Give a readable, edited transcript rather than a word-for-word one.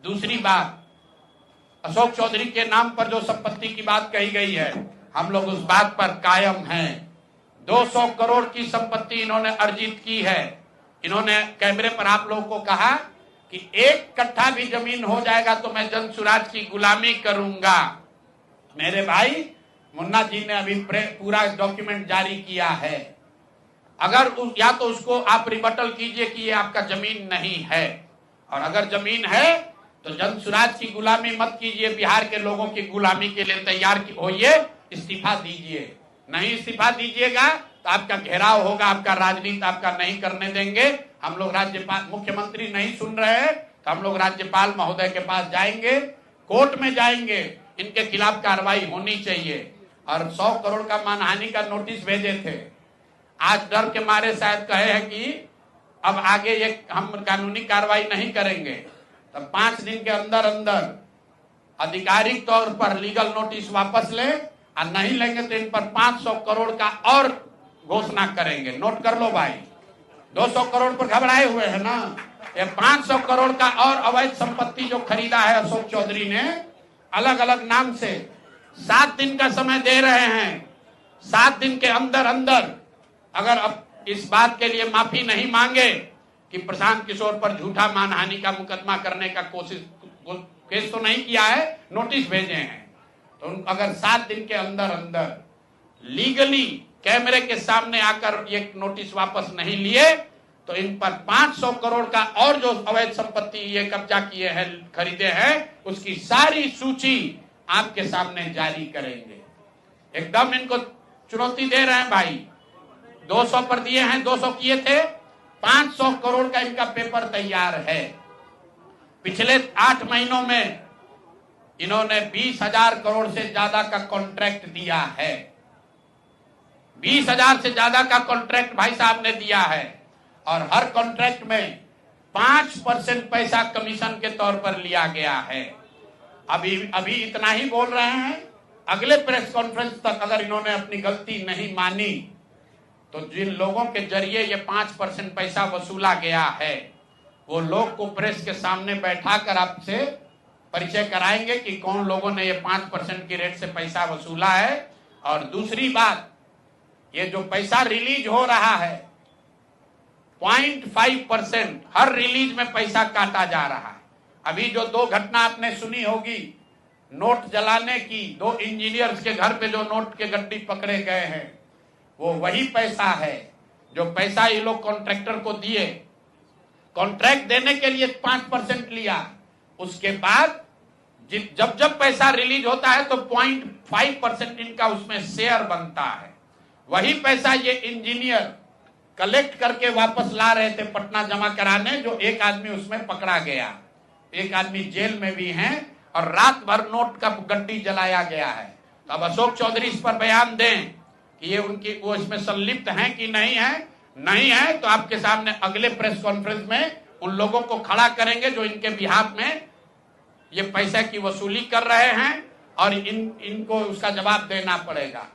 दूसरी बात, अशोक चौधरी के नाम पर जो संपत्ति की बात कही गई है, हम लोग उस बात पर कायम हैं। 200 करोड़ की संपत्ति इन्होंने अर्जित की है। इन्होंने कैमरे पर आप लोगों को कहा कि 1 कट्ठा भी जमीन हो जाएगा तो मैं जन सुराज की गुलामी करूंगा। मेरे भाई, मुन्ना जी ने अभी पूरा डॉक्यूमेंट जारी किया है। अगर या तो उसको आप रिबटल कीजिए कि ये आपका जमीन नहीं है, और अगर जमीन है तो जन सुराज की गुलामी मत कीजिए, बिहार के लोगों की गुलामी के लिए तैयार होइए, इस्तीफा दीजिए। नहीं इस्तीफा दीजिएगा तो आपका घेराव होगा, आपका राजनीति आपका नहीं करने देंगे। हम लोग राज्यपाल, मुख्यमंत्री नहीं सुन रहे हैं तो हम लोग राज्यपाल महोदय के पास जाएंगे, कोर्ट में जाएंगे, इनके खिलाफ कार्रवाई होनी चाहिए। और 100 करोड़ का मानहानि का नोटिस भेजे थे, आज डर के मारे शायद कहे हैं कि अब आगे ये हम कानूनी कार्रवाई नहीं करेंगे। तो 5 दिन के अंदर अंदर आधिकारिक तौर पर लीगल नोटिस वापस लें, और नहीं लेंगे तो इन पर 500 करोड़ का और घोषणा करेंगे। नोट कर लो भाई, 200 करोड़ पर घबराए हुए हैं ना, ये 500 करोड़ का और अवैध संपत्ति जो खरीदा है अशोक चौधरी ने अलग अलग नाम से। 7 दिन का समय दे रहे हैं, 7 दिन के अंदर अंदर अगर अब इस बात के लिए माफी नहीं मांगे कि प्रशांत किशोर पर झूठा मानहानि का मुकदमा करने का केस तो नहीं किया है, नोटिस भेजे हैं, तो अगर 7 दिन के अंदर अंदर लीगली कैमरे के सामने आकर ये नोटिस वापस नहीं लिए तो इन पर 500 करोड़ का और जो अवैध संपत्ति ये कब्जा किए हैं, खरीदे हैं, उसकी सारी सूची आपके सामने जारी करेंगे। एकदम इनको चुनौती दे रहे हैं भाई। 200 पर दिए हैं, 200 किए थे, 500 करोड़ का इनका पेपर तैयार है। पिछले 8 महीनों में इन्होंने 20,000 करोड़ से ज्यादा का कॉन्ट्रैक्ट दिया है। 20,000 से ज्यादा का कॉन्ट्रैक्ट भाई साहब ने दिया है, और हर कॉन्ट्रैक्ट में 5% पैसा कमीशन के तौर पर लिया गया है। अभी इतना ही बोल रहे हैं, अगले प्रेस कॉन्फ्रेंस तक अगर इन्होंने अपनी गलती नहीं मानी तो जिन लोगों के जरिए ये 5% पैसा वसूला गया है, वो लोग को प्रेस के सामने बैठाकर आपसे परिचय कराएंगे कि कौन लोगों ने ये 5% की रेट से पैसा वसूला है। और दूसरी बात, ये जो पैसा रिलीज हो रहा है 0.5% हर रिलीज में पैसा काटा जा रहा है। अभी जो 2 घटना आपने सुनी होगी नोट जलाने की, 2 इंजीनियर्स के घर पे जो नोट के गड्डी पकड़े गए हैं, वो वही पैसा है जो पैसा ये लोग कॉन्ट्रैक्टर को दिए। कॉन्ट्रैक्ट देने के लिए 5% लिया, उसके बाद जब पैसा रिलीज होता है तो 0.5% इनका उसमें शेयर बनता है। वही पैसा ये इंजीनियर कलेक्ट करके वापस ला रहे थे पटना जमा कराने, जो एक आदमी उसमें पकड़ा गया, एक आदमी जेल में भी है, और रात भर नोट का गड्डी जलाया गया है। तो अब अशोक चौधरी इस पर बयान दें कि ये उनकी वो इसमें संलिप्त हैं कि नहीं है। नहीं है तो आपके सामने अगले प्रेस कॉन्फ्रेंस में उन लोगों को खड़ा करेंगे जो इनके बिहाफ में ये पैसे की वसूली कर रहे हैं, और इनको उसका जवाब देना पड़ेगा।